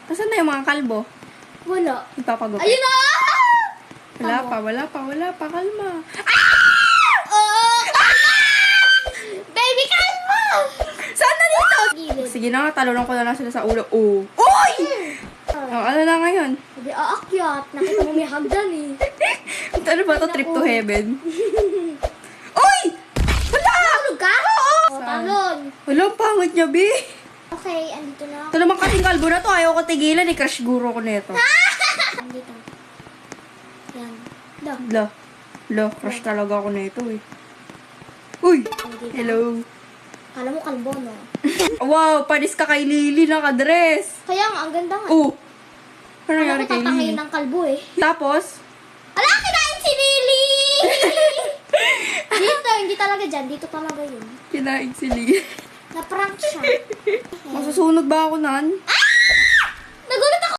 Nasaan na yung mga kalbo? Wala. Ipapagupit. Ayun na! Wala pa. Kalma. Oh! Baby, kalma! Saan na dito? Gilid. Sige na, talunan ko na lang sila sa ulo. Oh. Uy! Oh, ano na ngayon? Sabi, aakyat. Nakita mo may hagdan eh. Ano ba to? Trip to heaven? Uy! Wala! Tulog ka? Oo. O, talon. Wala, ang pangit niya, be. Okay, andito na Ito naman kasing kalbo na to. Ayaw ko tigilan. Crush guro ko nito. Andito. Yan. Dog. Crush talaga ako nito eh. Uy! Andito. Hello. Kala mo kalbo, no? Wow, panis ka kay Lily, nakadress. Kaya nga, ang ganda nga. Oh. Ano Kala nangyari ko kay tatangayin Lily? ng kalbo eh. Tapos, Ala, kinain si Lily! Dito, hindi talaga dyan. Dito talaga yun. kinain si Lily. Na-prank siya. Masusunog ba ako nan? Ah!